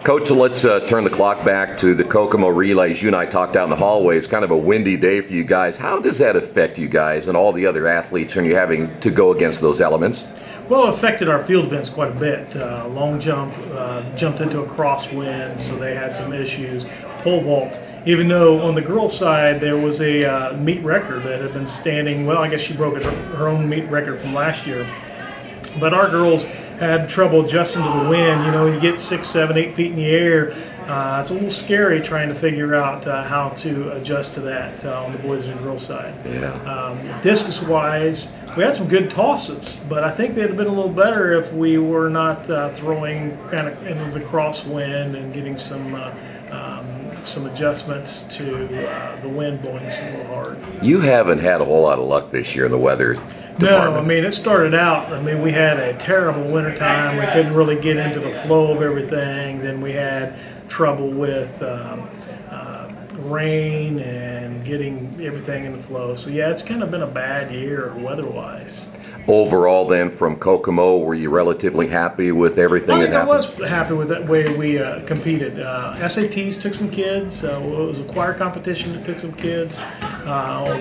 Coach, so let's turn the clock back to the KOKOMO relays. You and I talked out in the hallway. It's kind of a windy day for you guys. How does that affect you guys and all the other athletes when you're having to go against those elements? Well, it affected our field events quite a bit. Long jump jumped into a crosswind, so they had some issues. Pole vault, even though on the girls' side there was a meet record that had been standing, well, I guess she broke her own meet record from last year. But our girls had trouble adjusting to the wind. You know, you get 6, 7, 8 feet in the air. It's a little scary trying to figure out how to adjust to that on the boys and girls side. Yeah. Discus-wise, we had some good tosses, but I think they'd have been a little better if we were not throwing kind of into the crosswind and getting some adjustments to the wind blowing us a little hard. You haven't had a whole lot of luck this year in the weather department. No, I mean, it started out, we had a terrible winter time. We couldn't really get into the flow of everything. Then we had trouble with rain and getting everything in the flow. So yeah, it's kind of been a bad year weather-wise. Overall then, from KOKOMO, were you relatively happy with everything that happened? I was happy with the way we competed. SATs took some kids. It was a choir competition that took some kids.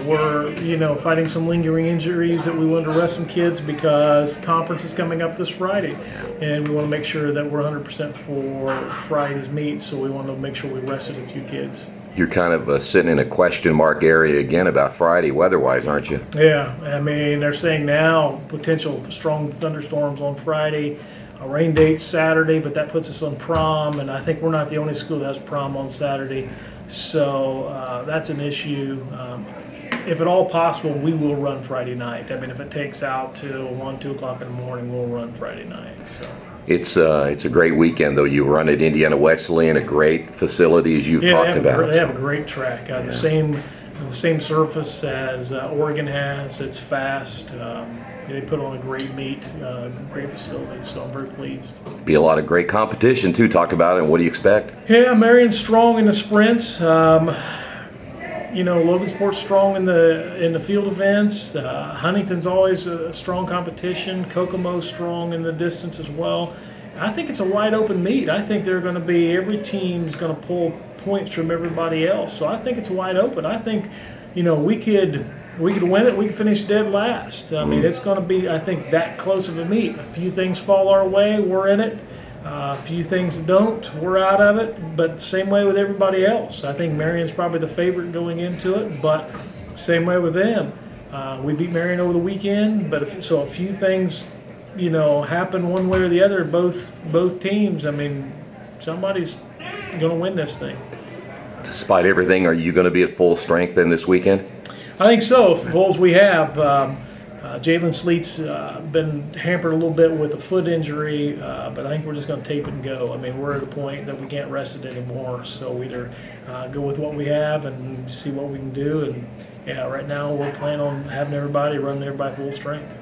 We're fighting some lingering injuries that we wanted to rest some kids because conference is coming up this Friday, and we want to make sure that we're 100% for Friday's meet. So we want to make sure we rested a few kids. You're kind of sitting in a question mark area again about Friday weather-wise, aren't you? Yeah, they're saying now potential strong thunderstorms on Friday, rain dates Saturday, but that puts us on prom, and I think we're not the only school that has prom on Saturday, so that's an issue. If at all possible, we will run Friday night. If it takes out till 1, 2 o'clock in the morning, we'll run Friday night. So. It's a great weekend, though. You run at Indiana Wesleyan, a great facility, as you've talked about. They have a great track. The same surface as Oregon has. It's fast. They put on a great meet, great facility, so I'm very pleased. Be a lot of great competition, too. Talk about it, and what do you expect? Yeah, Marion's strong in the sprints. Logansport's strong in the field events. Huntington's always a strong competition. KOKOMO's strong in the distance as well. I think it's a wide open meet. I think every team's going to pull points from everybody else. So I think it's wide open. I think, we could win it. We could finish dead last. It's going to be, I think, that close of a meet. A few things fall our way, we're in it. A few things don't, we're out of it, but same way with everybody else. I think Marion's probably the favorite going into it, but same way with them. We beat Marion over the weekend, but a few things, happen one way or the other. Both teams. Somebody's going to win this thing. Despite everything, are you going to be at full strength then this weekend? I think so. Full as we have. Jalen Sleet's been hampered a little bit with a foot injury, but I think we're just going to tape it and go. We're at a point that we can't rest it anymore, so either go with what we have and see what we can do. And yeah, right now we're planning on having everybody run there by full strength.